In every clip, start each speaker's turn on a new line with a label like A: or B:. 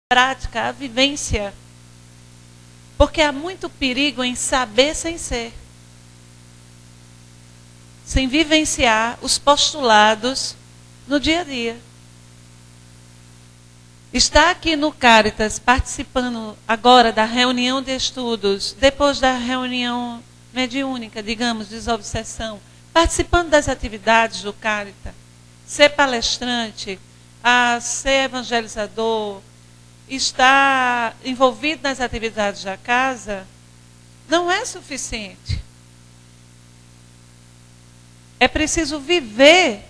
A: prática, a vivência. Porque há muito perigo em saber sem ser. Sem vivenciar os postulados no dia a dia. Está aqui no Caritas, participando agora da reunião de estudos, depois da reunião mediúnica, digamos, desobsessão, participando das atividades do Caritas, ser palestrante, ser evangelizador, estar envolvido nas atividades da casa, não é suficiente. É preciso viver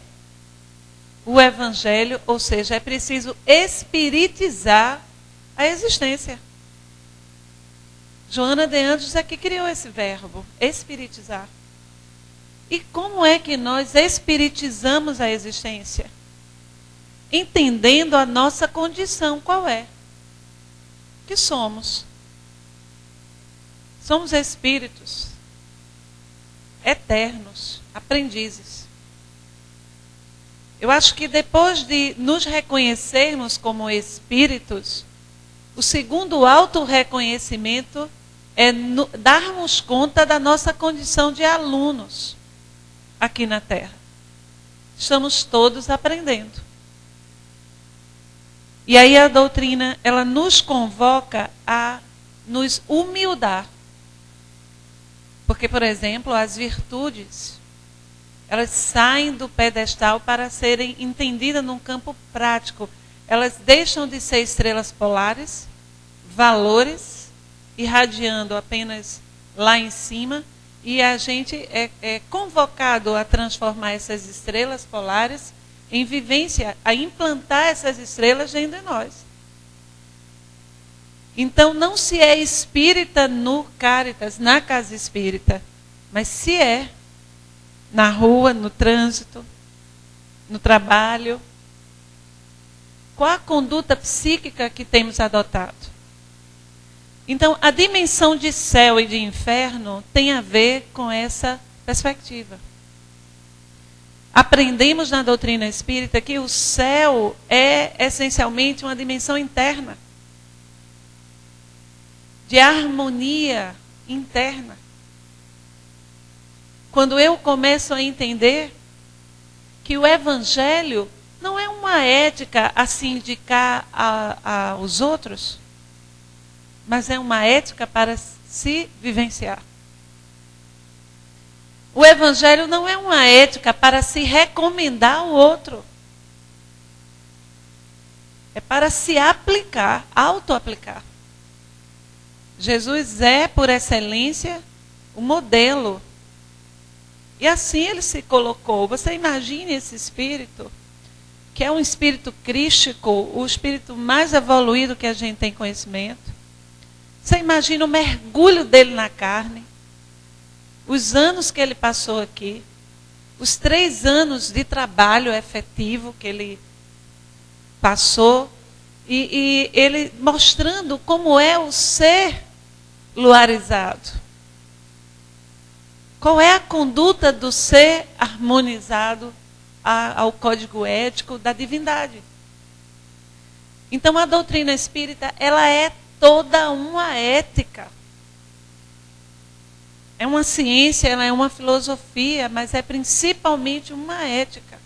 A: o Evangelho, ou seja, é preciso espiritizar a existência. Joana de Anjos é que criou esse verbo, espiritizar. E como é que nós espiritizamos a existência? Entendendo a nossa condição, qual é? Que somos. Somos espíritos eternos, aprendizes. Eu acho que depois de nos reconhecermos como espíritos, o segundo autorreconhecimento é darmos conta da nossa condição de alunos aqui na Terra. Estamos todos aprendendo. E aí a doutrina, ela nos convoca a nos humildar. Porque, por exemplo, as virtudes, elas saem do pedestal para serem entendidas num campo prático. Elas deixam de ser estrelas polares, valores, irradiando apenas lá em cima, e a gente é convocado a transformar essas estrelas polares em vivência, a implantar essas estrelas dentro de nós. Então, não se é espírita no Caritas, na casa espírita, mas se é na rua, no trânsito, no trabalho. Qual a conduta psíquica que temos adotado? Então, a dimensão de céu e de inferno tem a ver com essa perspectiva. Aprendemos na doutrina espírita que o céu é essencialmente uma dimensão interna, de harmonia interna. Quando eu começo a entender que o Evangelho não é uma ética a se indicar aos outros, mas é uma ética para se vivenciar. O Evangelho não é uma ética para se recomendar ao outro. É para se aplicar, auto-aplicar. Jesus é, por excelência, o modelo. E assim ele se colocou. Você imagine esse espírito, que é um espírito crístico, o espírito mais evoluído que a gente tem conhecimento. Você imagina o mergulho dele na carne, os anos que ele passou aqui, os 3 anos de trabalho efetivo que ele passou, e ele mostrando como é o ser luarizado. Qual é a conduta do ser harmonizado ao código ético da divindade? Então, a doutrina espírita, ela é toda uma ética. É uma ciência, ela é uma filosofia, mas é principalmente uma ética.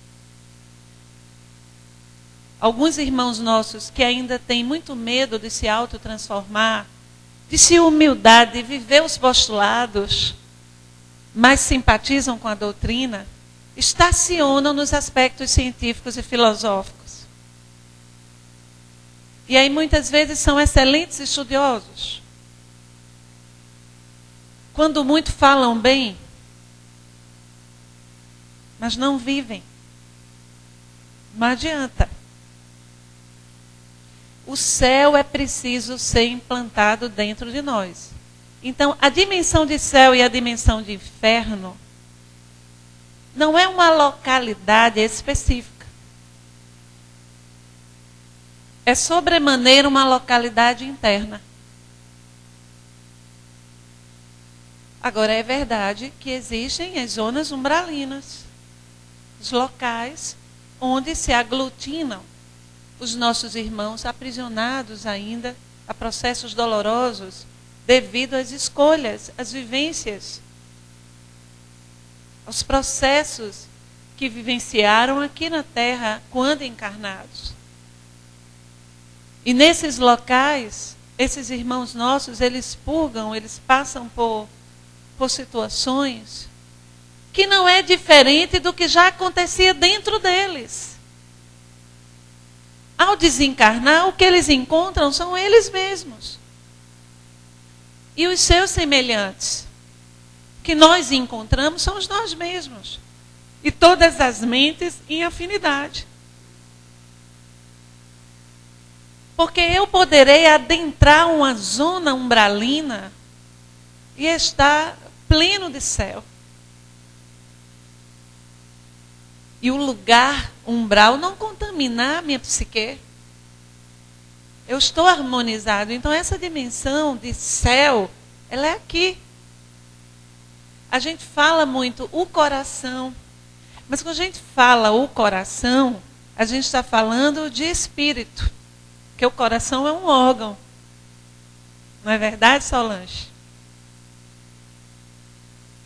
A: Alguns irmãos nossos que ainda têm muito medo de se autotransformar, de se humildar, de viver os postulados, mas simpatizam com a doutrina, estacionam nos aspectos científicos e filosóficos. E aí muitas vezes são excelentes estudiosos. Quando muito falam bem, mas não vivem. Não adianta. O céu é preciso ser implantado dentro de nós. Então, a dimensão de céu e a dimensão de inferno não é uma localidade específica. É sobremaneira uma localidade interna. Agora, é verdade que existem as zonas umbralinas, os locais onde se aglutinam os nossos irmãos aprisionados ainda a processos dolorosos devido às escolhas, às vivências, aos processos que vivenciaram aqui na Terra quando encarnados. E nesses locais, esses irmãos nossos, eles purgam, eles passam por situações que não é diferente do que já acontecia dentro deles. Ao desencarnar, o que eles encontram são eles mesmos. E os seus semelhantes. O que nós encontramos são nós mesmos. E todas as mentes em afinidade. Porque eu poderei adentrar uma zona umbralina e estar pleno de céu. E o lugar umbral não contaminar a minha psique. Eu estou harmonizado. Então essa dimensão de céu, ela é aqui. A gente fala muito o coração. Mas quando a gente fala o coração, a gente está falando de espírito. Porque o coração é um órgão. Não é verdade, Solange?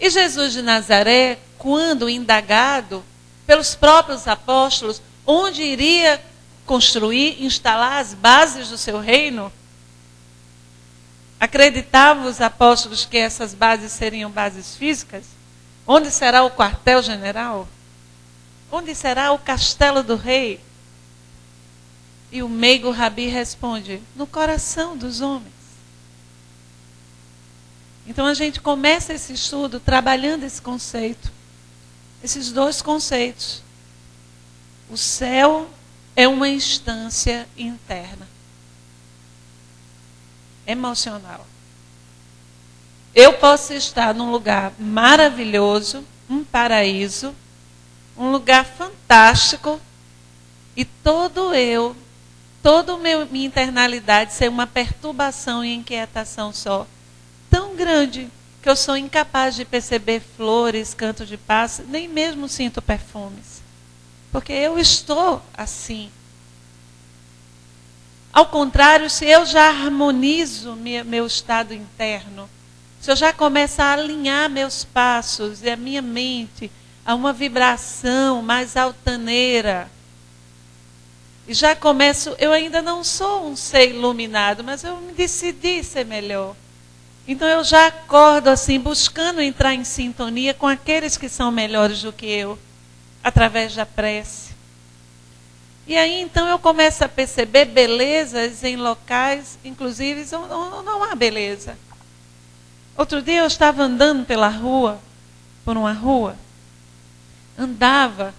A: E Jesus de Nazaré, quando indagado pelos próprios apóstolos, onde iria construir, instalar as bases do seu reino, acreditavam os apóstolos que essas bases seriam bases físicas? Onde será o quartel-general? Onde será o castelo do rei? E o meigo Rabi responde: no coração dos homens. Então a gente começa esse estudo trabalhando esse conceito. Esses dois conceitos. O céu é uma instância interna. Emocional. Eu posso estar num lugar maravilhoso, um paraíso, um lugar fantástico, e toda minha internalidade ser uma perturbação e inquietação só, tão grande, que eu sou incapaz de perceber flores, canto de pássaro, nem mesmo sinto perfumes. Porque eu estou assim. Ao contrário, se eu já harmonizo meu estado interno, se eu já começo a alinhar meus passos e a minha mente a uma vibração mais altaneira, e já começo, eu ainda não sou um ser iluminado, mas eu me decidi ser melhor. Então eu já acordo assim, buscando entrar em sintonia com aqueles que são melhores do que eu, através da prece. E aí então eu começo a perceber belezas em locais, inclusive, não há beleza. Outro dia eu estava andando por uma rua, andava,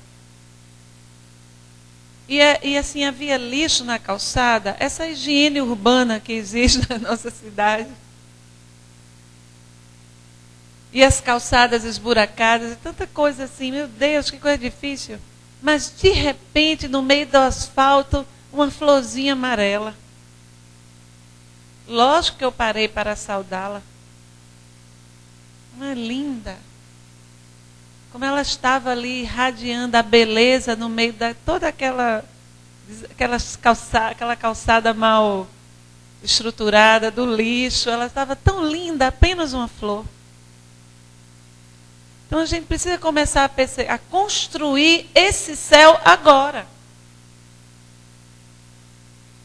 A: e assim havia lixo na calçada, essa higiene urbana que existe na nossa cidade. E as calçadas esburacadas, e tanta coisa assim, meu Deus, que coisa difícil. Mas de repente, no meio do asfalto, uma florzinha amarela. Lógico que eu parei para saudá-la. Uma linda. Como ela estava ali irradiando a beleza no meio da toda aquela calçada mal estruturada, do lixo. Ela estava tão linda, apenas uma flor. Então a gente precisa começar a construir esse céu agora.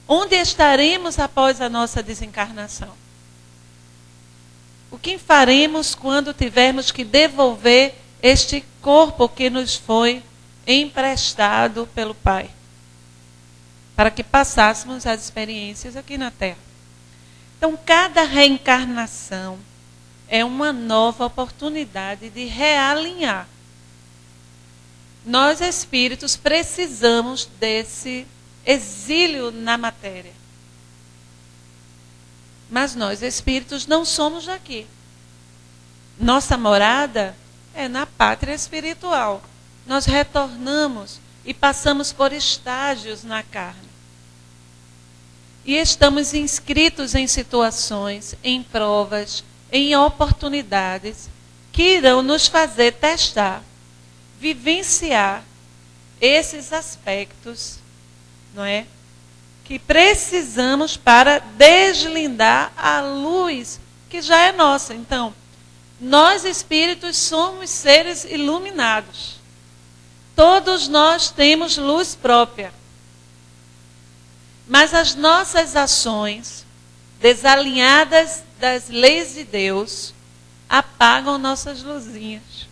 A: Onde estaremos após a nossa desencarnação? O que faremos quando tivermos que devolver este corpo que nos foi emprestado pelo Pai? Para que passássemos as experiências aqui na Terra. Então, cada reencarnação é uma nova oportunidade de realinhar. Nós, espíritos, precisamos desse exílio na matéria. Mas nós, espíritos, não somos daqui. Nossa morada é na pátria espiritual. Nós retornamos e passamos por estágios na carne. E estamos inscritos em situações, em provas, em oportunidades que irão nos fazer testar, vivenciar esses aspectos, não é, que precisamos para deslindar a luz que já é nossa. Então, nós espíritos somos seres iluminados. Todos nós temos luz própria. Mas as nossas ações, desalinhadas das leis de Deus, apagam nossas luzinhas.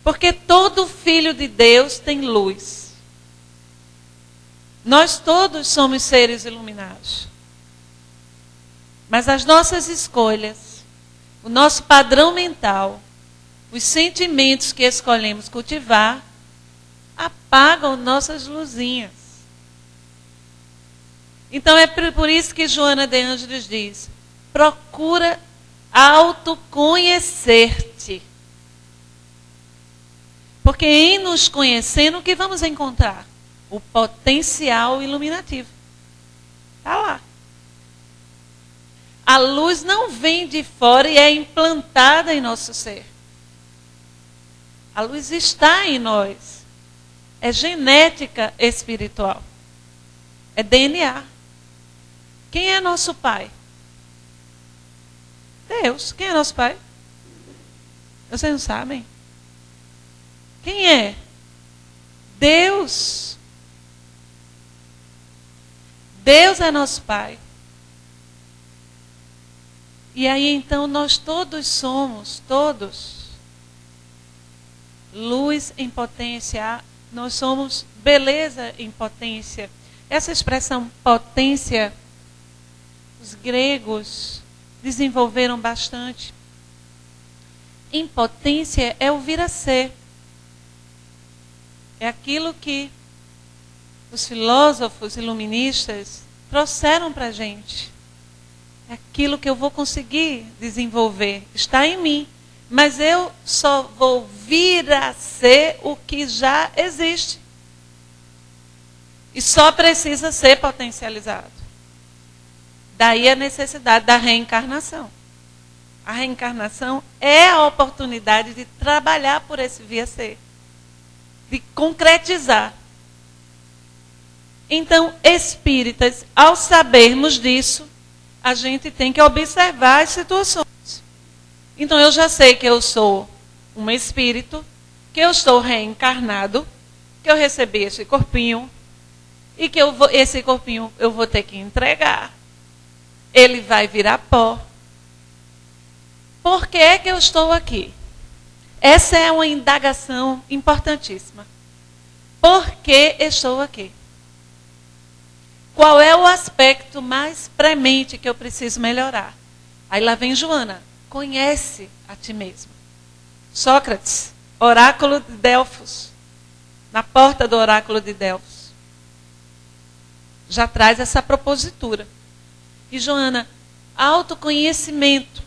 A: Porque todo filho de Deus tem luz. Nós todos somos seres iluminados. Mas as nossas escolhas, o nosso padrão mental, os sentimentos que escolhemos cultivar, apagam nossas luzinhas. Então é por isso que Joana de Ângeles diz: procura autoconhecer-te. Porque em nos conhecendo, o que vamos encontrar? O potencial iluminativo. Está lá. A luz não vem de fora e é implantada em nosso ser. A luz está em nós. É genética espiritual. É DNA. Quem é nosso pai? Deus. Quem é nosso pai? Vocês não sabem? Quem é? Deus. Deus é nosso pai. E aí então nós todos somos, todos, luz em potência, nós somos beleza em potência. Essa expressão potência, os gregos desenvolveram bastante. Impotência é o vir a ser. É aquilo que os filósofos iluministas trouxeram para a gente. É aquilo que eu vou conseguir desenvolver. Está em mim. Mas eu só vou vir a ser o que já existe. E só precisa ser potencializado. Daí a necessidade da reencarnação. A reencarnação é a oportunidade de trabalhar por esse vir a ser. De concretizar. Então, espíritas, ao sabermos disso, a gente tem que observar as situações. Então, eu já sei que eu sou um espírito, que eu estou reencarnado, que eu recebi esse corpinho, e que esse corpinho eu vou ter que entregar. Ele vai virar pó. Por que é que eu estou aqui? Essa é uma indagação importantíssima. Por que estou aqui? Qual é o aspecto mais premente que eu preciso melhorar? Aí lá vem Joana. Conhece a ti mesmo. Sócrates, oráculo de Delfos. Na porta do oráculo de Delfos. Já traz essa propositura. E Joana, autoconhecimento.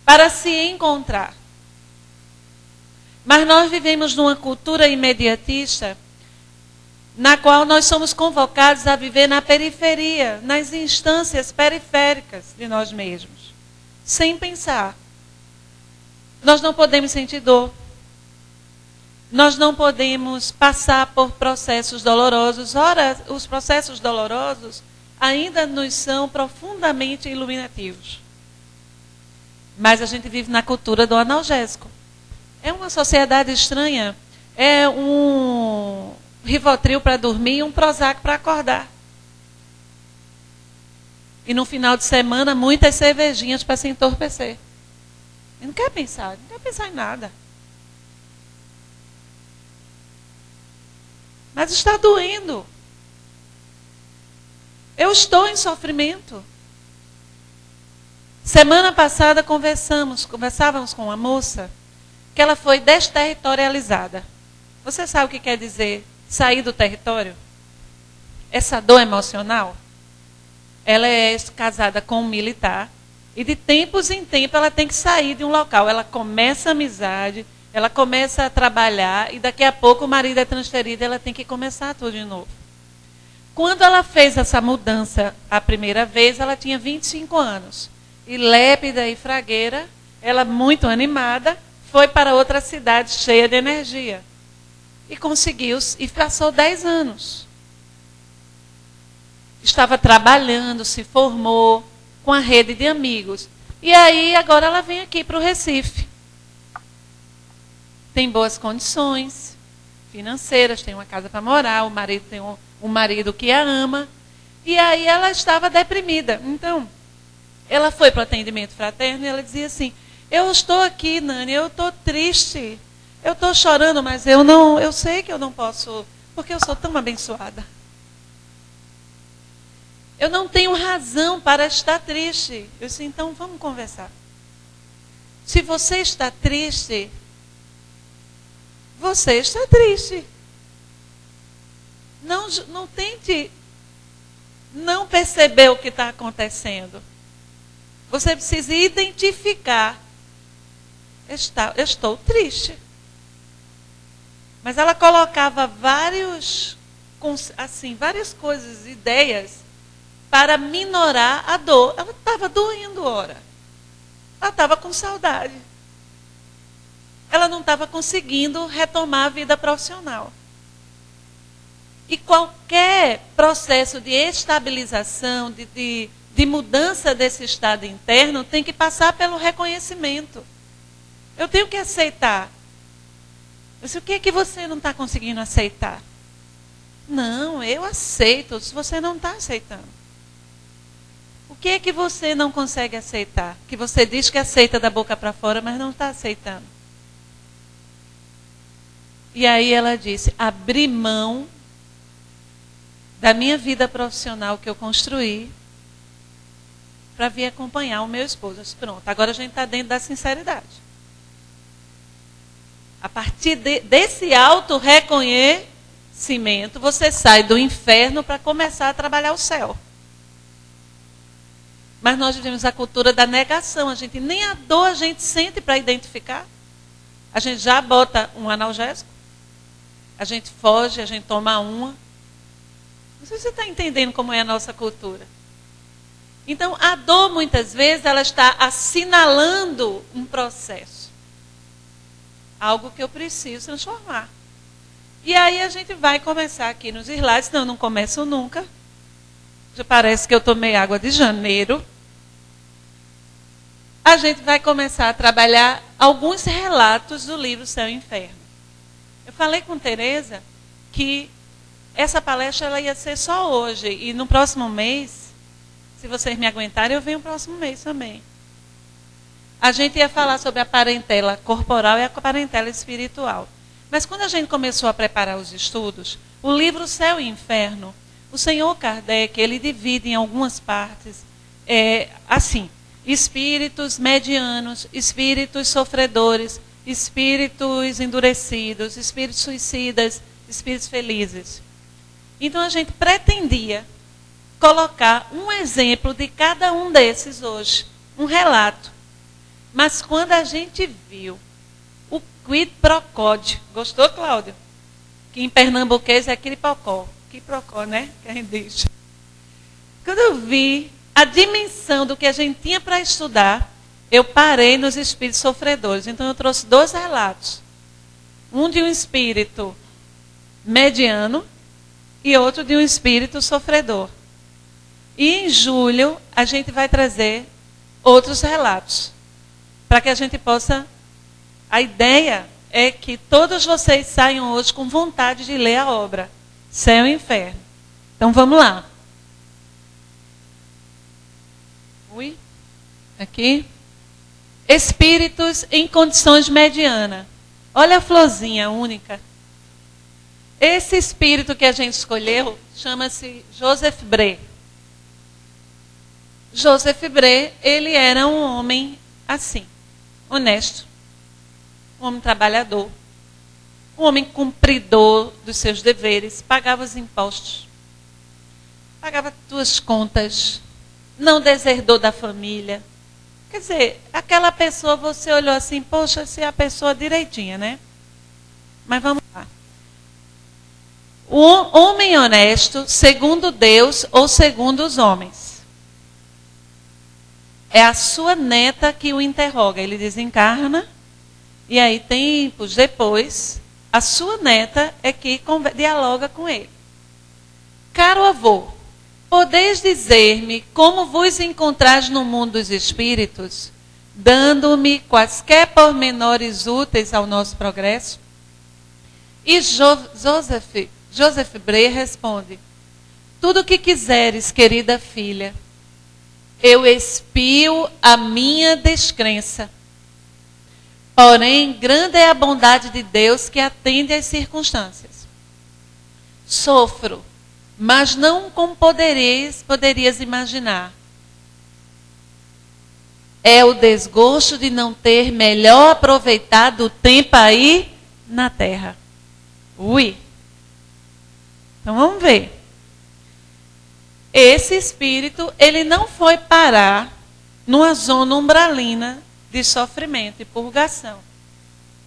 A: Para se encontrar. Mas nós vivemos numa cultura imediatista na qual nós somos convocados a viver na periferia, nas instâncias periféricas de nós mesmos, sem pensar. Nós não podemos sentir dor. Nós não podemos passar por processos dolorosos. Ora, os processos dolorosos ainda nos são profundamente iluminativos. Mas a gente vive na cultura do analgésico. É uma sociedade estranha. É um Rivotril para dormir e um Prozac para acordar. E no final de semana, muitas cervejinhas para se entorpecer. Ele não quer pensar em nada. Mas está doendo. Eu estou em sofrimento. Semana passada conversávamos com uma moça que ela foi desterritorializada. Você sabe o que quer dizer sair do território? Essa dor emocional. Ela é casada com um militar e de tempos em tempos ela tem que sair de um local. Ela começa a amizade, ela começa a trabalhar e daqui a pouco o marido é transferido e ela tem que começar tudo de novo. Quando ela fez essa mudança a primeira vez, ela tinha 25 anos. E lépida e fragueira, ela muito animada, foi para outra cidade cheia de energia. E conseguiu, e passou 10 anos. Estava trabalhando, se formou com a rede de amigos. E aí, agora ela vem aqui para o Recife. Tem boas condições financeiras, tem uma casa para morar, o marido tem um marido que a ama. E aí ela estava deprimida. Então, ela foi para o atendimento fraterno e ela dizia assim, eu estou aqui, Nani, eu estou triste, eu estou chorando, mas eu sei que eu não posso, porque eu sou tão abençoada. Eu não tenho razão para estar triste. Eu disse, então vamos conversar. Se você está triste, você está triste. Não tente não perceber o que está acontecendo. Você precisa identificar. Estou triste. Mas ela colocava várias coisas, ideias, para minorar a dor. Ela estava doendo, ora. Ela estava com saudade. Ela não estava conseguindo retomar a vida profissional. E qualquer processo de estabilização, de mudança desse estado interno, tem que passar pelo reconhecimento. Eu tenho que aceitar. Eu disse, o que é que você não está conseguindo aceitar? Não, eu aceito, se você não está aceitando. O que é que você não consegue aceitar? Que você diz que aceita da boca para fora, mas não está aceitando. E aí ela disse, abri mão da minha vida profissional que eu construí para vir acompanhar o meu esposo. Eu disse, pronto, agora a gente está dentro da sinceridade. A partir desse auto-reconhecimento, você sai do inferno para começar a trabalhar o céu. Mas nós vivemos a cultura da negação. Nem a dor a gente sente para identificar. A gente já bota um analgésico. A gente foge, a gente toma uma. Não sei se você está entendendo como é a nossa cultura. Então, a dor, muitas vezes, ela está assinalando um processo. Algo que eu preciso transformar. E aí a gente vai começar aqui nos slides, senão eu não começo nunca. Já parece que eu tomei água de janeiro. A gente vai começar a trabalhar alguns relatos do livro Céu e Inferno. Eu falei com Tereza que essa palestra ela ia ser só hoje. E no próximo mês, se vocês me aguentarem, eu venho no próximo mês também. A gente ia falar sobre a parentela corporal e a parentela espiritual. Mas quando a gente começou a preparar os estudos, o livro Céu e Inferno, o senhor Kardec, ele divide em algumas partes, assim, espíritos medianos, espíritos sofredores, espíritos endurecidos, espíritos suicidas, espíritos felizes. Então a gente pretendia colocar um exemplo de cada um desses hoje, um relato. Mas quando a gente viu o quid pro quo, gostou, Cláudio? Que em pernambuquês é quiripocó. Quiprocó, né? Que a gente diz. Quando eu vi a dimensão do que a gente tinha para estudar, eu parei nos espíritos sofredores. Então eu trouxe 2 relatos. Um de um espírito mediano e outro de um espírito sofredor. E em julho a gente vai trazer outros relatos. Para que a gente possa... A ideia é que todos vocês saiam hoje com vontade de ler a obra Céu e Inferno. Então vamos lá. Ui. Aqui. Espíritos em condições medianas. Olha a florzinha única. Esse espírito que a gente escolheu chama-se Joseph Bré. Joseph Bré, ele era um homem assim, honesto, um homem trabalhador, um homem cumpridor dos seus deveres, pagava os impostos, pagava suas contas, não deserdou da família. Quer dizer, aquela pessoa, você olhou assim, poxa, essa é a pessoa direitinha, né? Mas vamos lá. O homem honesto, segundo Deus ou segundo os homens. É a sua neta que o interroga. Ele desencarna, e aí tempos depois, A sua neta é que dialoga com ele. Caro avô, podeis dizer-me como vos encontrais no mundo dos espíritos, dando-me quaisquer pormenores úteis ao nosso progresso? E Joseph Bray responde: tudo o que quiseres, querida filha. Eu expio a minha descrença. Porém, grande é a bondade de Deus que atende às circunstâncias. Sofro, mas não como poderias imaginar. É o desgosto de não ter melhor aproveitado o tempo aí na terra. Ui! Então vamos ver. Esse espírito, ele não foi parar numa zona umbralina de sofrimento e purgação.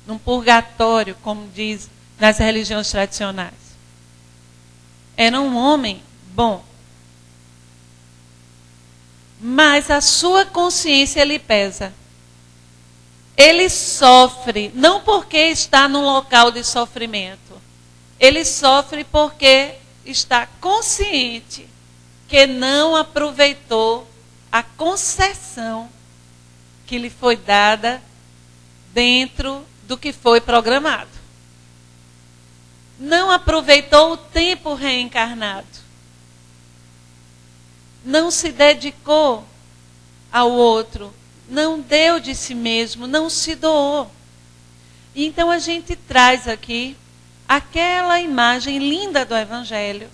A: Num purgatório, como diz nas religiões tradicionais. Era um homem bom. Mas a sua consciência lhe pesa. Ele sofre, não porque está num local de sofrimento. Ele sofre porque está consciente que não aproveitou a concessão que lhe foi dada dentro do que foi programado. Não aproveitou o tempo reencarnado. Não se dedicou ao outro. Não deu de si mesmo, não se doou. Então a gente traz aqui aquela imagem linda do Evangelho,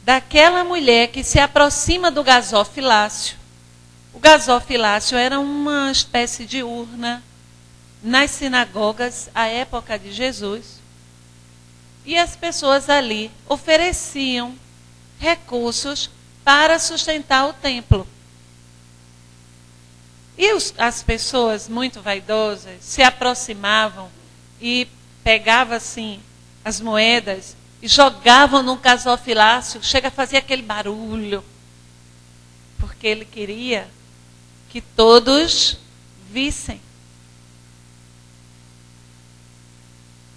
A: daquela mulher que se aproxima do gasofilácio. O gasofilácio era uma espécie de urna nas sinagogas à época de Jesus. E as pessoas ali ofereciam recursos para sustentar o templo. E as pessoas muito vaidosas se aproximavam e pegavam assim as moedas e jogavam no gasofilácio, chega a fazer aquele barulho, porque ele queria que todos vissem.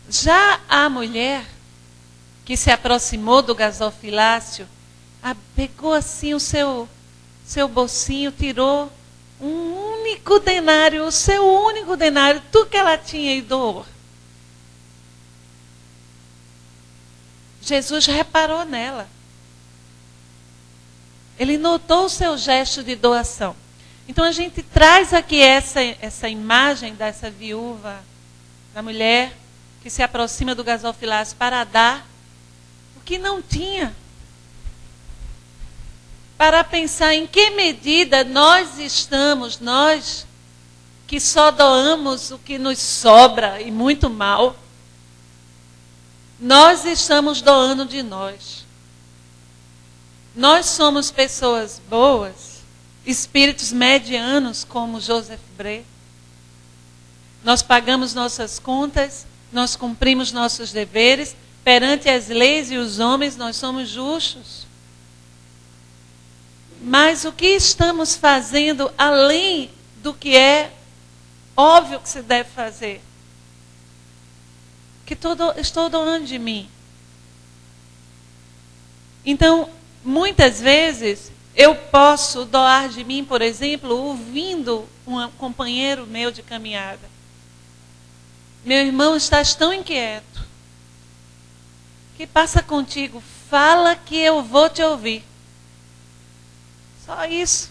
A: Já a mulher que se aproximou do gasofilácio, pegou assim o seu bolsinho, tirou um único denário, o seu único denário, tudo que ela tinha e doou. Jesus reparou nela. Ele notou o seu gesto de doação. Então a gente traz aqui essa imagem dessa viúva, da mulher que se aproxima do gasofilácio para dar o que não tinha. Para pensar em que medida nós que só doamos o que nos sobra e muito mal, nós estamos doando de nós. Nós somos pessoas boas, espíritos medianos como Joseph Bray. Nós pagamos nossas contas, nós cumprimos nossos deveres, perante as leis e os homens nós somos justos. Mas o que estamos fazendo além do que é óbvio que se deve fazer? Que estou doando de mim. Então, muitas vezes, eu posso doar de mim, por exemplo, ouvindo um companheiro meu de caminhada. Meu irmão, estás tão inquieto. O que passa contigo? Fala que eu vou te ouvir. Só isso.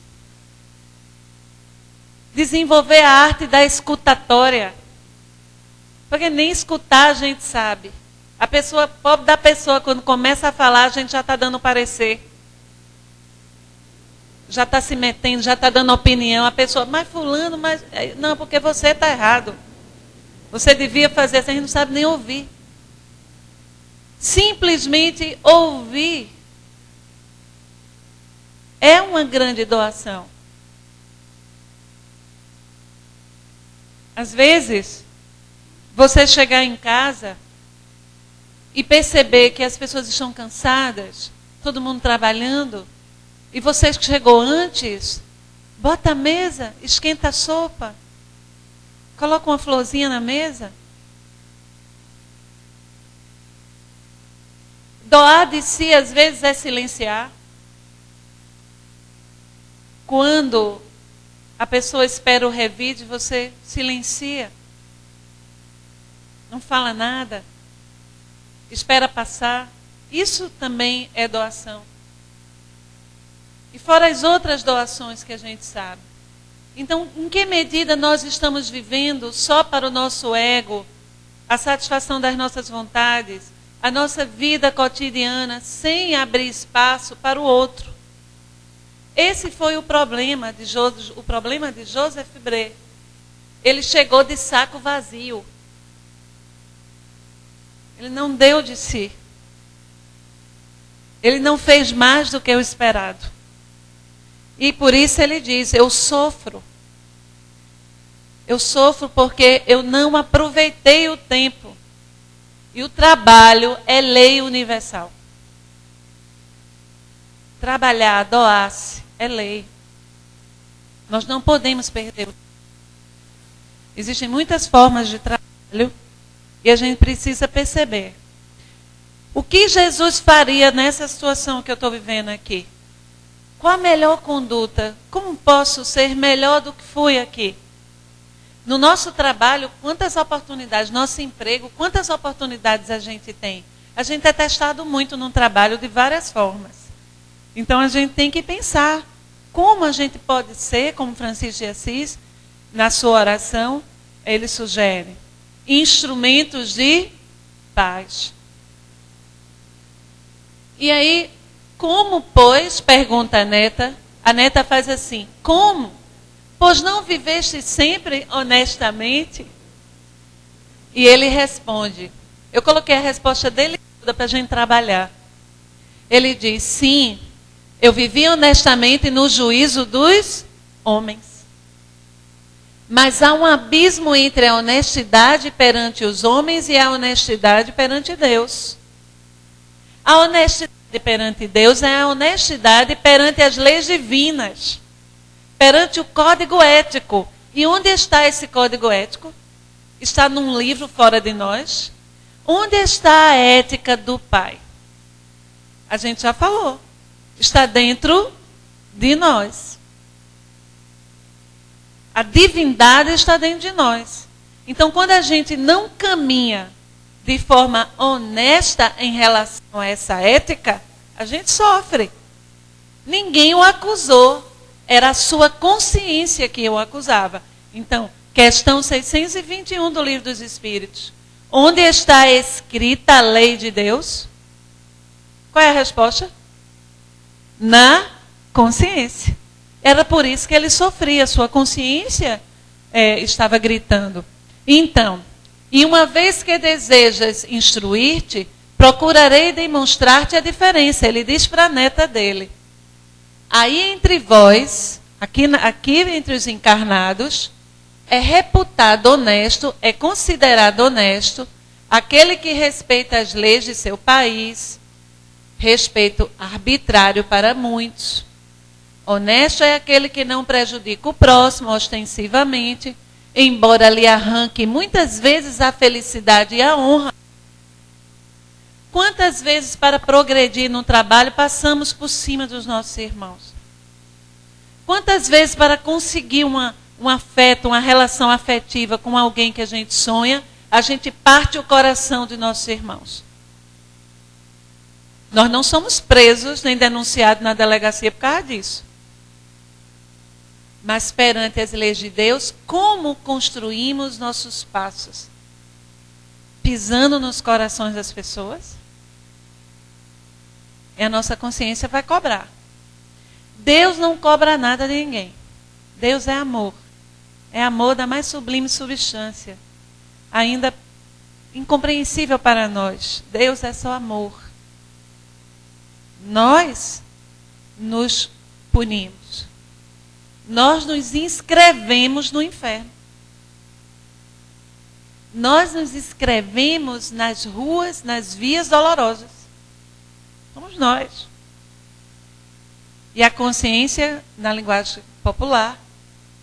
A: Desenvolver a arte da escutatória. Porque nem escutar a gente sabe. A pessoa, pobre da pessoa, quando começa a falar, a gente já está dando parecer. Já está se metendo, já está dando opinião. A pessoa, mas fulano, mas... Não, porque você está errado. Você devia fazer assim, a gente não sabe nem ouvir. Simplesmente ouvir é uma grande doação. Às vezes, você chegar em casa e perceber que as pessoas estão cansadas, todo mundo trabalhando, e você que chegou antes, bota a mesa, esquenta a sopa, coloca uma florzinha na mesa, Doar de si, às vezes, é silenciar. Quando a pessoa espera o revide, você silencia. Não fala nada. Espera passar. Isso também é doação. E fora as outras doações que a gente sabe. Então, em que medida nós estamos vivendo só para o nosso ego, a satisfação das nossas vontades, a nossa vida cotidiana, sem abrir espaço para o outro? Esse foi o problema de Joseph Bré. Ele chegou de saco vazio. Ele não deu de si. Ele não fez mais do que o esperado. E por isso ele diz, eu sofro. Eu sofro porque eu não aproveitei o tempo. E o trabalho é lei universal. Trabalhar, doar-se, é lei. Nós não podemos perder o tempo. Existem muitas formas de trabalho e a gente precisa perceber. O que Jesus faria nessa situação que eu estou vivendo aqui? Qual a melhor conduta? Como posso ser melhor do que fui aqui? No nosso trabalho, quantas oportunidades, nosso emprego, quantas oportunidades a gente tem? A gente é testado muito no trabalho de várias formas. Então a gente tem que pensar como a gente pode ser, como Francisco de Assis, na sua oração, ele sugere, instrumentos de paz. E aí, como, pois, pergunta a neta faz assim, como? Pois não viveste sempre honestamente? E ele responde, eu coloquei a resposta dele toda para a gente trabalhar. Ele diz, sim, eu vivi honestamente no juízo dos homens. Mas há um abismo entre a honestidade perante os homens e a honestidade perante Deus. A honestidade perante Deus é a honestidade perante as leis divinas, perante o código ético. E onde está esse código ético? Está num livro fora de nós? Onde está a ética do Pai? A gente já falou. Está dentro de nós. A divindade está dentro de nós. Então, quando a gente não caminha de forma honesta em relação a essa ética, a gente sofre. Ninguém o acusou. Era a sua consciência que o acusava. Então, questão 621 do Livro dos Espíritos. Onde está escrita a lei de Deus? Qual é a resposta? Na consciência. Era por isso que ele sofria. Sua consciência estava gritando. Então, e uma vez que desejas instruir-te, procurarei demonstrar-te a diferença. Ele diz para a neta dele. Aí entre vós, aqui entre os encarnados, é reputado honesto, é considerado honesto, aquele que respeita as leis de seu país, respeito arbitrário para muitos. Honesto é aquele que não prejudica o próximo ostensivamente, embora lhe arranque muitas vezes a felicidade e a honra. Quantas vezes para progredir no trabalho passamos por cima dos nossos irmãos? Quantas vezes para conseguir um afeto, uma relação afetiva com alguém que a gente sonha, a gente parte o coração de nossos irmãos? Nós não somos presos nem denunciados na delegacia por causa disso. Mas perante as leis de Deus, como construímos nossos passos? Pisando nos corações das pessoas? E a nossa consciência vai cobrar. Deus não cobra nada de ninguém. Deus é amor. É amor da mais sublime substância. Ainda incompreensível para nós. Deus é só amor. Nós nos punimos. Nós nos inscrevemos no inferno. Nós nos inscrevemos nas ruas, nas vias dolorosas. Somos nós. E a consciência, na linguagem popular,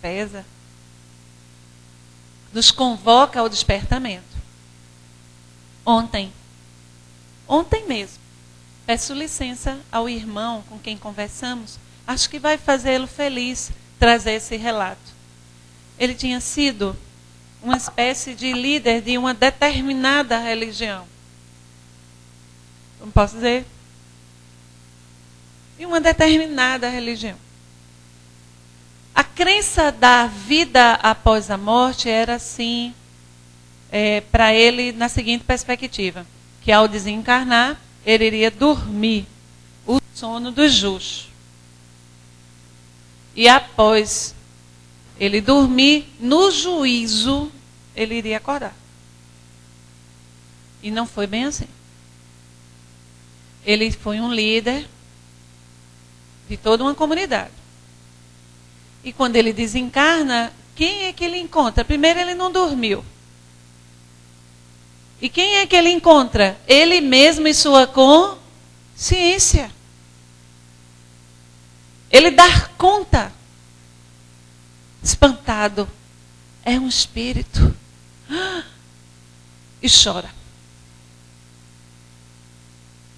A: pesa. Nos convoca ao despertamento. Ontem mesmo, Peço licença ao irmão com quem conversamos. Acho que vai fazê-lo feliz trazer esse relato. Ele tinha sido uma espécie de líder de uma determinada religião. Como posso dizer? De uma determinada religião. A crença da vida após a morte era assim, para ele, na seguinte perspectiva: que ao desencarnar, ele iria dormir o sono dos justos. E após ele dormir, no juízo, ele iria acordar. E não foi bem assim. Ele foi um líder de toda uma comunidade. E quando ele desencarna, quem é que ele encontra? Primeiro, ele não dormiu. E quem é que ele encontra? Ele mesmo e sua consciência. Ele dá conta. Espantado. É um espírito. E chora.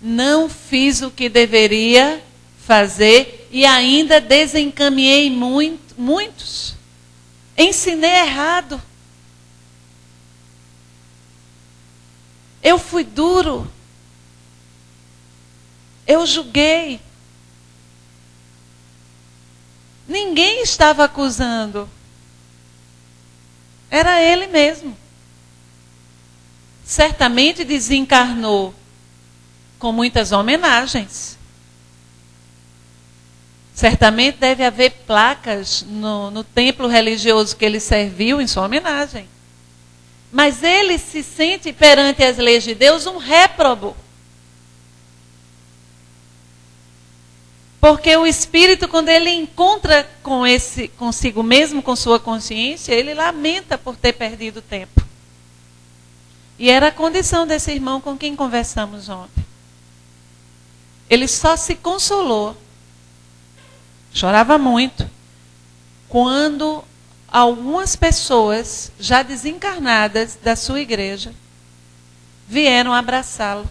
A: Não fiz o que deveria fazer e ainda desencaminhei muitos. Ensinei errado. Eu fui duro. Eu julguei. Ninguém estava acusando. Era ele mesmo. Certamente desencarnou com muitas homenagens. Certamente deve haver placas no templo religioso que ele serviu em sua homenagem. Mas ele se sente perante as leis de Deus um réprobo. Porque o espírito, quando ele encontra consigo mesmo, com sua consciência, ele lamenta por ter perdido o tempo. E era a condição desse irmão com quem conversamos ontem. Ele só se consolou, chorava muito, quando algumas pessoas já desencarnadas da sua igreja vieram abraçá-lo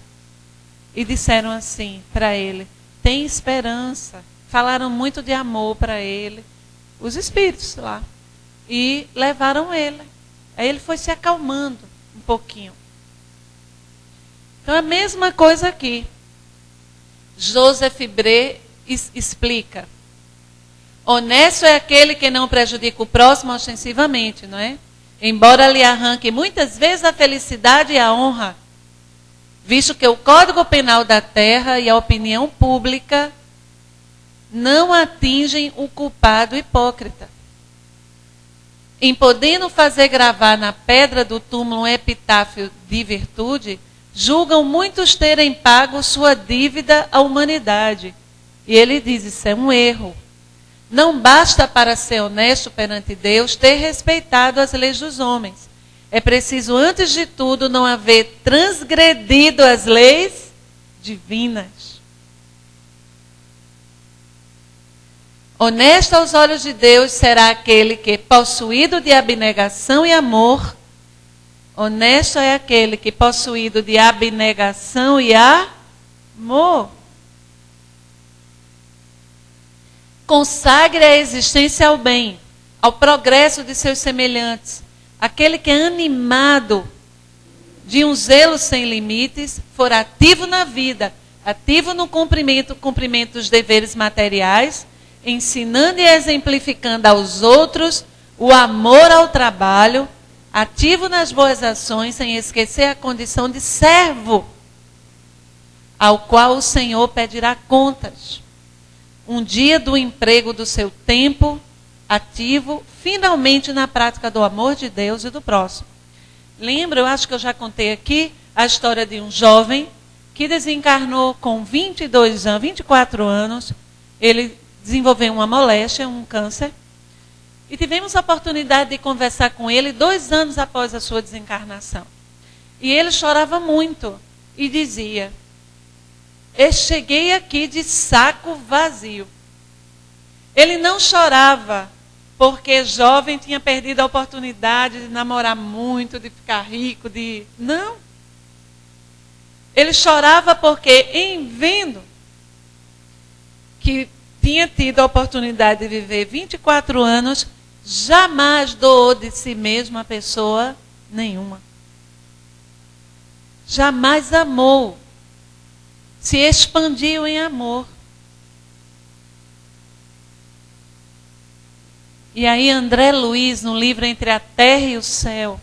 A: e disseram assim para ele: tem esperança. Falaram muito de amor para ele, os espíritos lá, e levaram ele. Aí ele foi se acalmando um pouquinho. Então a mesma coisa aqui. Joseph Bré explica: honesto é aquele que não prejudica o próximo ostensivamente, não é? Embora lhe arranque muitas vezes a felicidade e a honra, visto que o Código Penal da Terra e a opinião pública não atingem o culpado hipócrita. Em podendo fazer gravar na pedra do túmulo um epitáfio de virtude, julgam muitos terem pago sua dívida à humanidade. E ele diz: isso é um erro. Não basta para ser honesto perante Deus ter respeitado as leis dos homens. É preciso, antes de tudo, não haver transgredido as leis divinas. Honesto aos olhos de Deus será aquele que, possuído de abnegação e amor, honesto é aquele que, possuído de abnegação e amor, consagre a existência ao bem, ao progresso de seus semelhantes. Aquele que é animado de um zelo sem limites, for ativo na vida, ativo no cumprimento dos deveres materiais, ensinando e exemplificando aos outros o amor ao trabalho, ativo nas boas ações, sem esquecer a condição de servo, ao qual o Senhor pedirá contas. Um dia do emprego do seu tempo ativo, finalmente na prática do amor de Deus e do próximo. Lembra, eu acho que eu já contei aqui, a história de um jovem que desencarnou com 24 anos. Ele desenvolveu uma moléstia, um câncer. E tivemos a oportunidade de conversar com ele 2 anos após a sua desencarnação. E ele chorava muito e dizia: eu cheguei aqui de saco vazio. Ele não chorava porque jovem tinha perdido a oportunidade de namorar muito, de ficar rico, Não. Ele chorava porque, em vendo que tinha tido a oportunidade de viver 24 anos, jamais doou de si mesmo a pessoa nenhuma. Jamais amou. Se expandiu em amor. E aí André Luiz, no livro Entre a Terra e o Céu,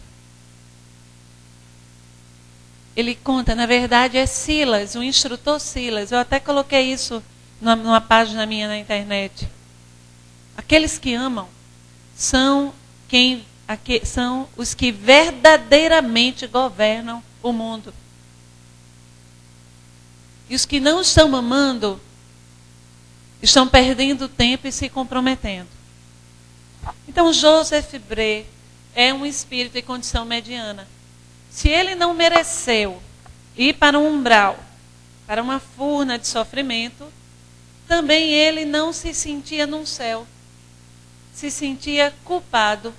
A: ele conta, na verdade é Silas, o instrutor Silas. Eu até coloquei isso numa página minha na internet. Aqueles que amam são os que verdadeiramente governam o mundo. E os que não estão amando estão perdendo tempo e se comprometendo. Então, Joseph Bré é um espírito em condição mediana. Se ele não mereceu ir para um umbral, para uma furna de sofrimento, também ele não se sentia num céu. Se sentia culpado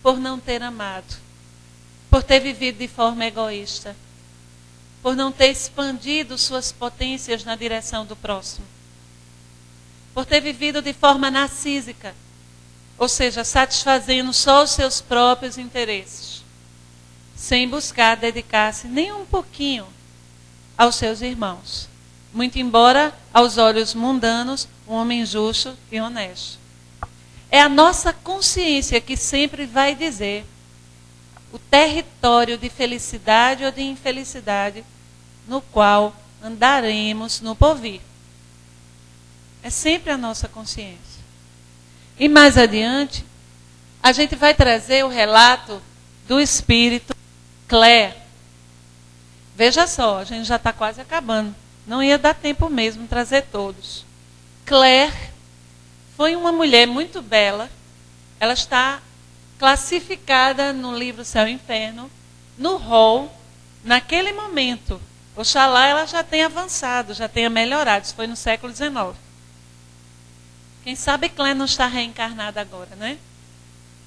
A: por não ter amado, por ter vivido de forma egoísta, por não ter expandido suas potências na direção do próximo, por ter vivido de forma narcísica, ou seja, satisfazendo só os seus próprios interesses, sem buscar dedicar-se nem um pouquinho aos seus irmãos, muito embora aos olhos mundanos, um homem justo e honesto. É a nossa consciência que sempre vai dizer o território de felicidade ou de infelicidade no qual andaremos no porvir. É sempre a nossa consciência. E mais adiante, a gente vai trazer o relato do espírito Claire. Veja só, a gente já está quase acabando. Não ia dar tempo mesmo trazer todos. Claire foi uma mulher muito bela. Ela está classificada no livro Céu e Inferno, no rol, naquele momento. Oxalá ela já tenha avançado, já tenha melhorado. Isso foi no século XIX. Quem sabe Claire não está reencarnada agora, né?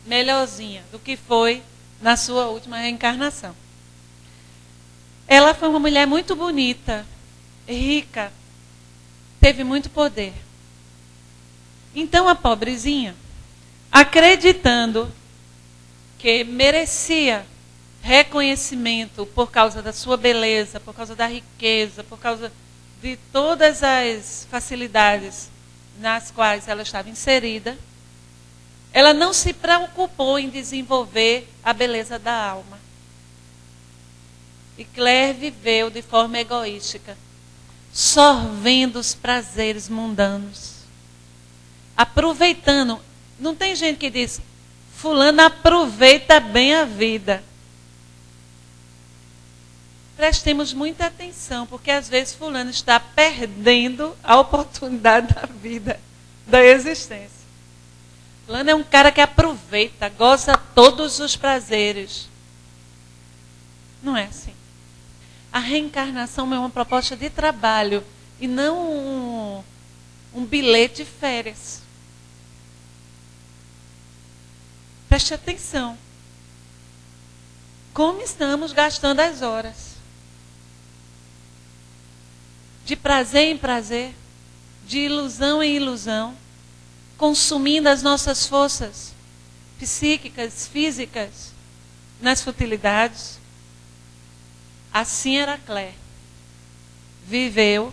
A: Melhorzinha do que foi na sua última reencarnação. Ela foi uma mulher muito bonita, rica, teve muito poder. Então a pobrezinha, acreditando que merecia reconhecimento por causa da sua beleza, por causa da riqueza, por causa de todas as facilidades nas quais ela estava inserida, ela não se preocupou em desenvolver a beleza da alma. E Claire viveu de forma egoística, sorvendo os prazeres mundanos, aproveitando. Não tem gente que diz, fulano aproveita bem a vida. Prestemos muita atenção, porque às vezes fulano está perdendo a oportunidade da vida, da existência. Fulano é um cara que aproveita, goza todos os prazeres. Não é assim. A reencarnação é uma proposta de trabalho e não um bilhete de férias. Preste atenção. Como estamos gastando as horas? De prazer em prazer, de ilusão em ilusão, consumindo as nossas forças psíquicas, físicas, nas futilidades. Assim era Claire. Viveu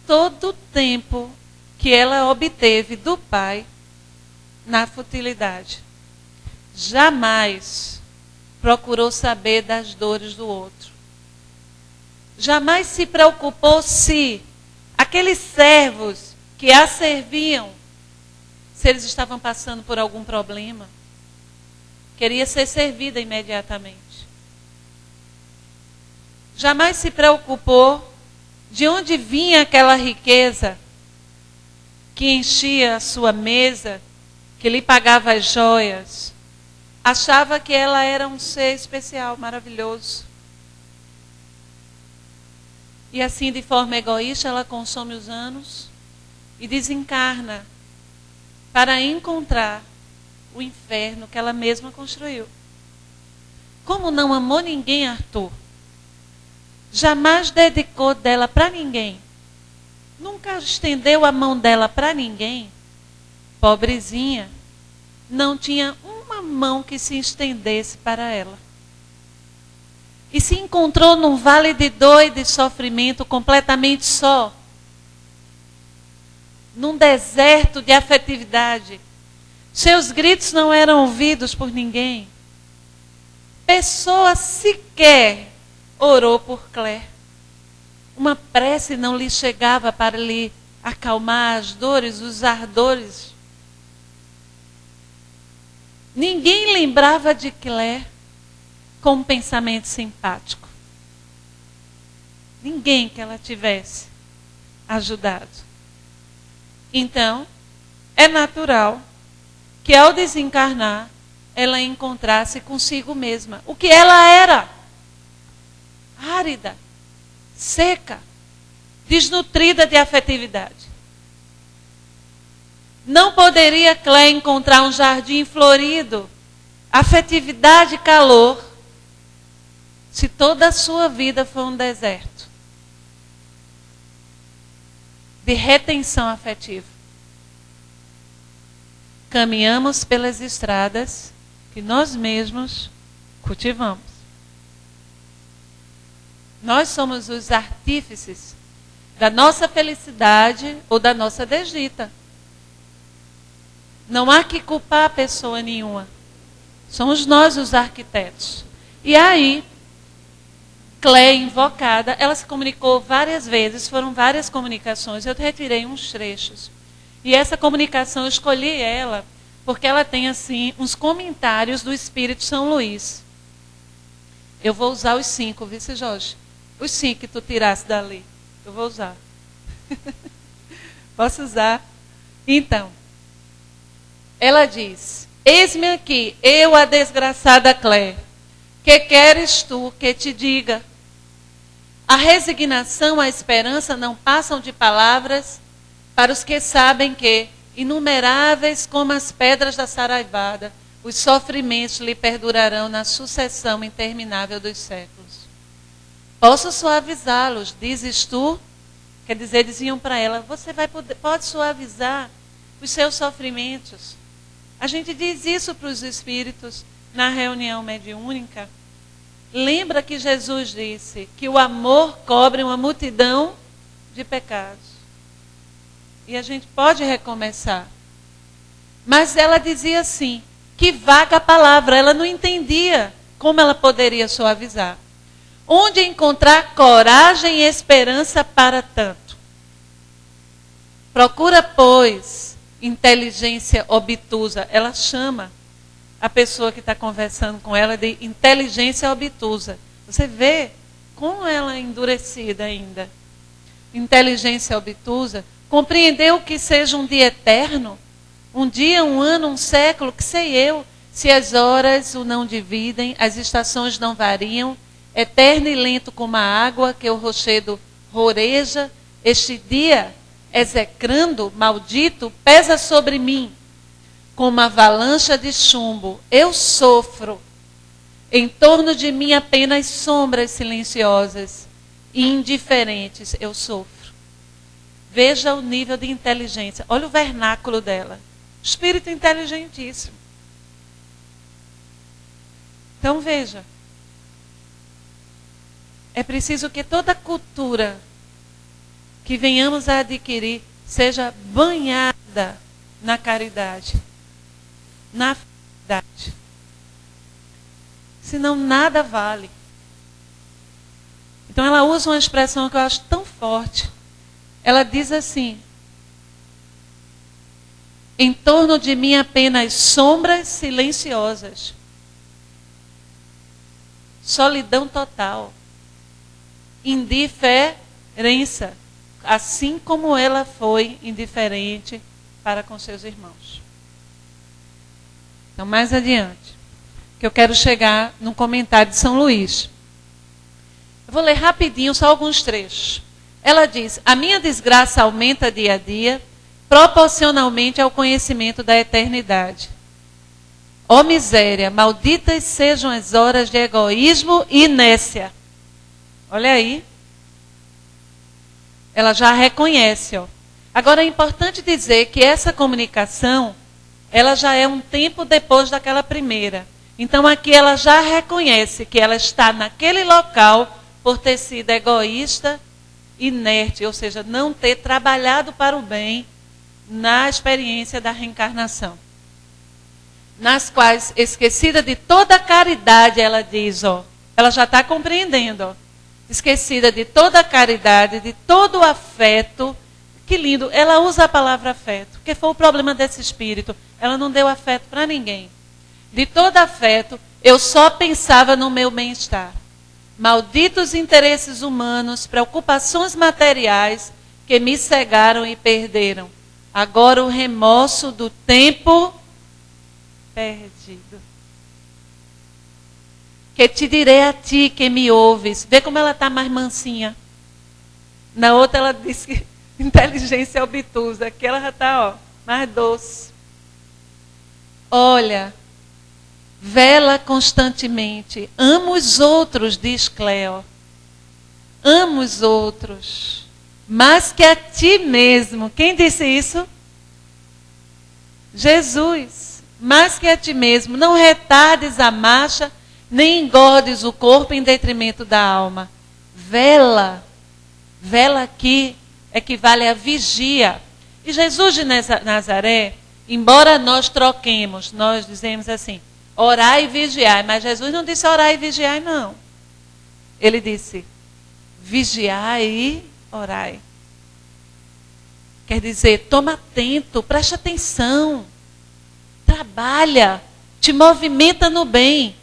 A: todo o tempo que ela obteve do pai na futilidade. Jamais procurou saber das dores do outro. Jamais se preocupou se aqueles servos que a serviam, se eles estavam passando por algum problema, queria ser servida imediatamente. Jamais se preocupou de onde vinha aquela riqueza que enchia a sua mesa, que lhe pagava as joias. Achava que ela era um ser especial, maravilhoso. E assim, de forma egoísta, ela consome os anos e desencarna para encontrar o inferno que ela mesma construiu. Como não amou ninguém, Arthur, jamais dedicou dela para ninguém, nunca estendeu a mão dela para ninguém, pobrezinha, não tinha uma mão que se estendesse para ela. E se encontrou num vale de dor e de sofrimento completamente só, num deserto de afetividade. Seus gritos não eram ouvidos por ninguém. Pessoa sequer orou por Claire. Uma prece não lhe chegava para lhe acalmar as dores, os ardores. Ninguém lembrava de Claire com um pensamento simpático. Ninguém que ela tivesse ajudado. Então, é natural que ao desencarnar, ela encontrasse consigo mesma o que ela era: árida, seca, desnutrida de afetividade. Não poderia Claire encontrar um jardim florido, afetividade e calor, se toda a sua vida foi um deserto de retenção afetiva. Caminhamos pelas estradas que nós mesmos cultivamos. Nós somos os artífices da nossa felicidade ou da nossa desdita. Não há que culpar pessoa nenhuma. Somos nós os arquitetos. E aí, Claire, invocada, ela se comunicou várias vezes, foram várias comunicações, eu retirei uns trechos. E essa comunicação, eu escolhi ela, porque ela tem, assim, uns comentários do Espírito São Luís. Eu vou usar os 5, vice Jorge? Os 5 que tu tirasse dali, eu vou usar. Posso usar? Então, ela diz: eis-me aqui, eu, a desgraçada Claire, que queres tu que te diga? A resignação, a esperança não passam de palavras para os que sabem que, inumeráveis como as pedras da saraivada, os sofrimentos lhe perdurarão na sucessão interminável dos séculos. Posso suavizá-los, dizes tu? Quer dizer, diziam para ela, você pode suavizar os seus sofrimentos. A gente diz isso para os espíritos na reunião mediúnica. Lembra que Jesus disse que o amor cobre uma multidão de pecados. E a gente pode recomeçar. Mas ela dizia assim, que vaga a palavra, ela não entendia como ela poderia suavizar. Onde encontrar coragem e esperança para tanto? Procura, pois, inteligência obtusa. Ela chama a pessoa que está conversando com ela de inteligência obtusa. Você vê como ela é endurecida ainda. Inteligência obtusa. Compreendeu que seja um dia eterno? Um dia, um ano, um século, que sei eu, se as horas o não dividem, as estações não variam, eterno e lento como a água que o rochedo roreja, este dia, execrando, maldito, pesa sobre mim, como uma avalanche de chumbo. Eu sofro. Em torno de mim apenas sombras silenciosas e indiferentes eu sofro. Veja o nível de inteligência. Olha o vernáculo dela. Espírito inteligentíssimo. Então veja. É preciso que toda cultura que venhamos a adquirir seja banhada na caridade, na fidelidade. Senão nada vale. Então ela usa uma expressão que eu acho tão forte. Ela diz assim: em torno de mim apenas sombras silenciosas. Solidão total. Indiferença. Assim como ela foi indiferente para com seus irmãos. Então, mais adiante, que eu quero chegar no comentário de São Luís. Eu vou ler rapidinho, só alguns trechos. Ela diz: a minha desgraça aumenta dia a dia, proporcionalmente ao conhecimento da eternidade. Ó miséria, malditas sejam as horas de egoísmo e inércia. Olha aí. Ela já reconhece, ó. Agora é importante dizer que essa comunicação, ela já é um tempo depois daquela primeira. Então aqui ela já reconhece que ela está naquele local por ter sido egoísta, inerte, ou seja, não ter trabalhado para o bem na experiência da reencarnação. Nas quais, esquecida de toda a caridade, ela diz, ó, ela já está compreendendo, ó, esquecida de toda a caridade, de todo o afeto. Que lindo, ela usa a palavra afeto, que foi o problema desse espírito. Ela não deu afeto para ninguém. De todo afeto, eu só pensava no meu bem-estar. Malditos interesses humanos, preocupações materiais que me cegaram e perderam. Agora o remorso do tempo perdido. Que te direi a ti que me ouves. Vê como ela está mais mansinha. Na outra ela diz que inteligência obtusa. Aqui ela já está, ó, mais doce. Olha, vela constantemente. Ama os outros, diz Cleo. Ama os outros. Mais que a ti mesmo. Quem disse isso? Jesus. Mais que a ti mesmo. Não retardes a marcha, nem engordes o corpo em detrimento da alma. Vela. Vela aqui equivale a vigia. E Jesus de Nazaré, embora nós troquemos, nós dizemos assim, orai e vigiai. Mas Jesus não disse orai e vigiai, não. Ele disse, vigiai e orai. Quer dizer, toma atento, presta atenção. Trabalha, te movimenta no bem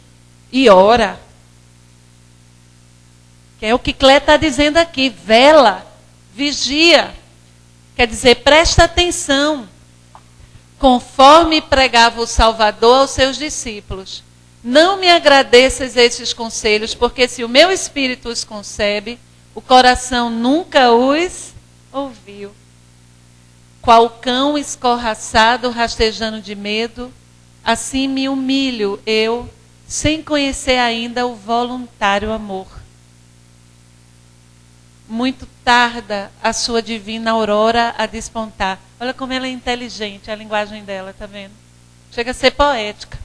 A: e ora. Que é o que Clé está dizendo aqui. Vela, vigia. Quer dizer, presta atenção. Conforme pregava o Salvador aos seus discípulos. Não me agradeças estes conselhos, porque se o meu espírito os concebe, o coração nunca os ouviu. Qual cão escorraçado, rastejando de medo, assim me humilho eu, sem conhecer ainda o voluntário amor. Muito tarda a sua divina aurora a despontar. Olha como ela é inteligente, a linguagem dela, tá vendo? Chega a ser poética.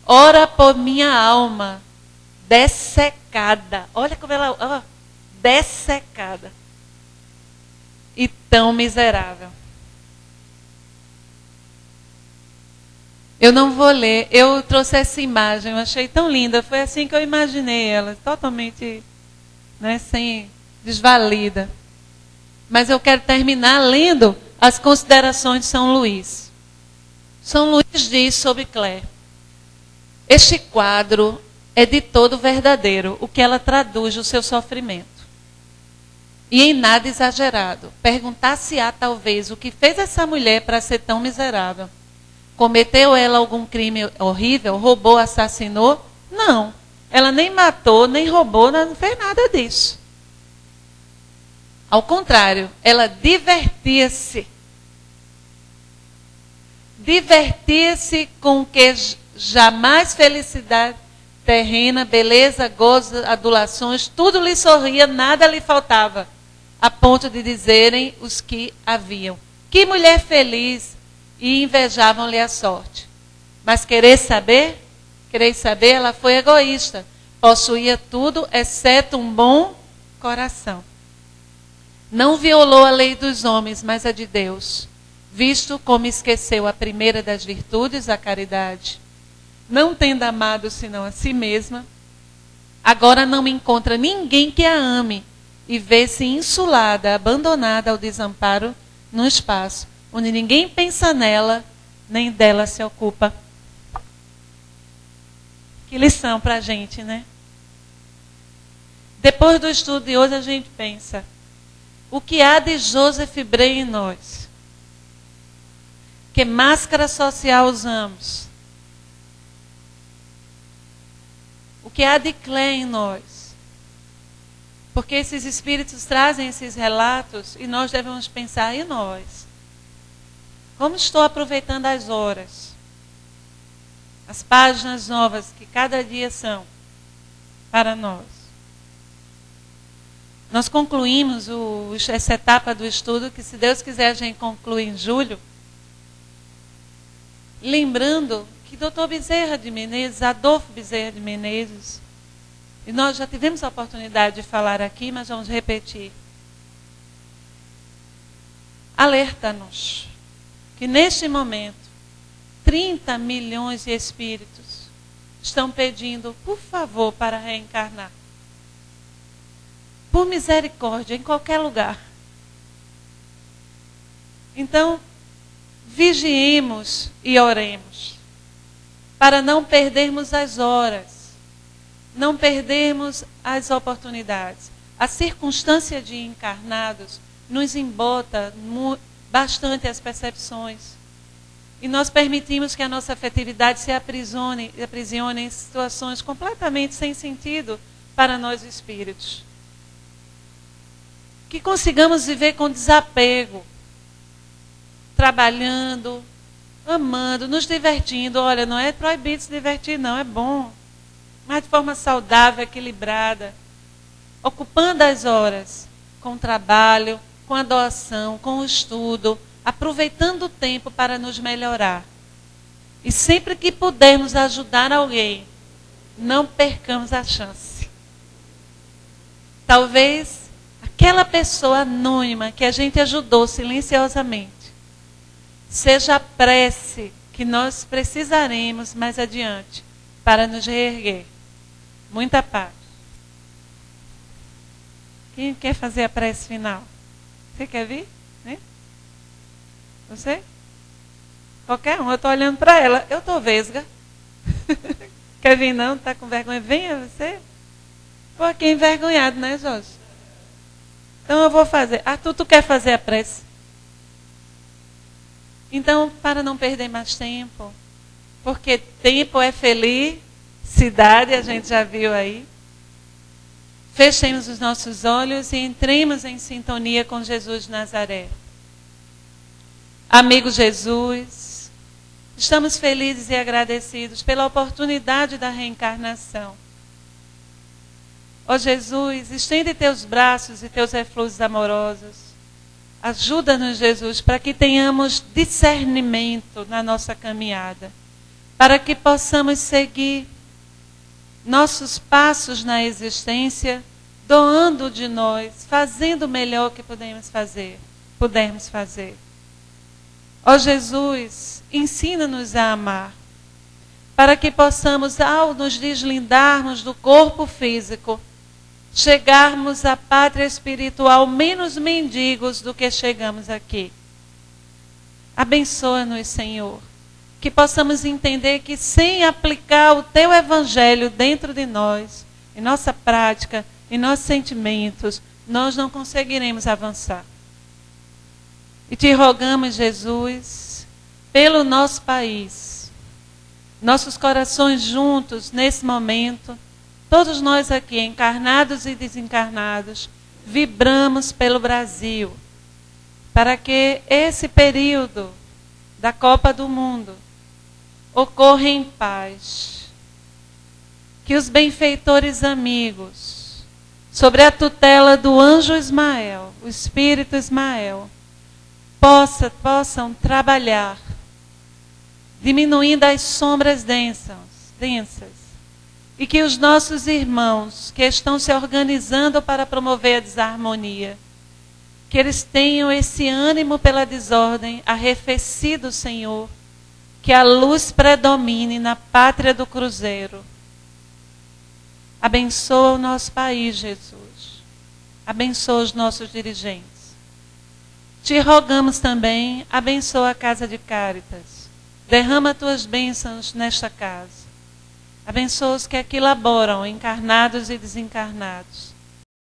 A: Ora por minha alma, dessecada. Olha como ela, ó, dessecada. E tão miserável. Eu não vou ler, eu trouxe essa imagem, eu achei tão linda, foi assim que eu imaginei ela, totalmente, né, sem desvalida. Mas eu quero terminar lendo as considerações de São Luís. São Luís diz sobre Clé: este quadro é de todo verdadeiro, o que ela traduz o seu sofrimento. E em nada exagerado. Perguntar-se-á talvez o que fez essa mulher para ser tão miserável. Cometeu ela algum crime horrível? Roubou, assassinou? Não. Ela nem matou, nem roubou, não fez nada disso. Ao contrário, ela divertia-se. Divertia-se com o que jamais felicidade terrena, beleza, gozo, adulações, tudo lhe sorria, nada lhe faltava, a ponto de dizerem os que haviam: que mulher feliz! E invejavam-lhe a sorte. Mas quereis saber? Ela foi egoísta. Possuía tudo, exceto um bom coração. Não violou a lei dos homens, mas a de Deus, visto como esqueceu a primeira das virtudes, a caridade. Não tendo amado senão a si mesma, agora não encontra ninguém que a ame e vê-se insulada, abandonada ao desamparo no espaço, onde ninguém pensa nela, nem dela se ocupa. Que lição para a gente, né? Depois do estudo de hoje, a gente pensa: o que há de Joseph Bray em nós? Que máscara social usamos? O que há de Clé em nós? Porque esses espíritos trazem esses relatos e nós devemos pensar: e nós? Como estou aproveitando as horas? As páginas novas que cada dia são para nós. Nós concluímos essa etapa do estudo, que se Deus quiser a gente conclui em julho, lembrando que Dr. Bezerra de Menezes, Adolfo Bezerra de Menezes, e nós já tivemos a oportunidade de falar aqui, mas vamos repetir. Alerta-nos que neste momento 30 milhões de espíritos estão pedindo, por favor, para reencarnar. Por misericórdia, em qualquer lugar. Então, vigiemos e oremos, para não perdermos as horas, não perdermos as oportunidades. A circunstância de encarnados nos embota bastante as percepções. E nós permitimos que a nossa afetividade se aprisione em situações completamente sem sentido para nós espíritos. Que consigamos viver com desapego, trabalhando, amando, nos divertindo. Olha, não é proibido se divertir, não, é bom. Mas de forma saudável, equilibrada. Ocupando as horas com o trabalho, com a doação, com o estudo, aproveitando o tempo para nos melhorar. E sempre que pudermos ajudar alguém, não percamos a chance. Talvez aquela pessoa anônima que a gente ajudou silenciosamente seja a prece que nós precisaremos mais adiante para nos reerguer. Muita paz. Quem quer fazer a prece final? Você quer vir? Né? Você? Qualquer um. Eu estou olhando para ela. Eu estou vesga. Quer vir não? Está com vergonha? Venha você. Pô, aqui envergonhado, né, Jorge? Então eu vou fazer. Arthur, tu quer fazer a prece? Então, para não perder mais tempo, porque tempo é felicidade, a gente já viu aí. Fechemos os nossos olhos e entremos em sintonia com Jesus de Nazaré. Amigo Jesus, estamos felizes e agradecidos pela oportunidade da reencarnação. Ó Jesus, estende teus braços e teus eflúvios amorosos. Ajuda-nos, Jesus, para que tenhamos discernimento na nossa caminhada, para que possamos seguir nossos passos na existência, doando de nós, fazendo o melhor que pudermos fazer. Ó Jesus, ensina-nos a amar, para que possamos, ao nos deslindarmos do corpo físico, chegarmos à pátria espiritual menos mendigos do que chegamos aqui. Abençoa-nos, Senhor, que possamos entender que sem aplicar o Teu Evangelho dentro de nós, em nossa prática, em nossos sentimentos, nós não conseguiremos avançar. E te rogamos, Jesus, pelo nosso país, nossos corações juntos nesse momento, todos nós aqui, encarnados e desencarnados, vibramos pelo Brasil, para que esse período da Copa do Mundo ocorra em paz. Que os benfeitores amigos, sobre a tutela do anjo Ismael, o Espírito Ismael, possam trabalhar, diminuindo as sombras densas, e que os nossos irmãos que estão se organizando para promover a desarmonia, que eles tenham esse ânimo pela desordem arrefecido, Senhor, que a luz predomine na pátria do cruzeiro. Abençoa o nosso país, Jesus. Abençoa os nossos dirigentes. Te rogamos também, abençoa a Casa de Cáritas. Derrama tuas bênçãos nesta casa. Abençoa os que aqui laboram, encarnados e desencarnados.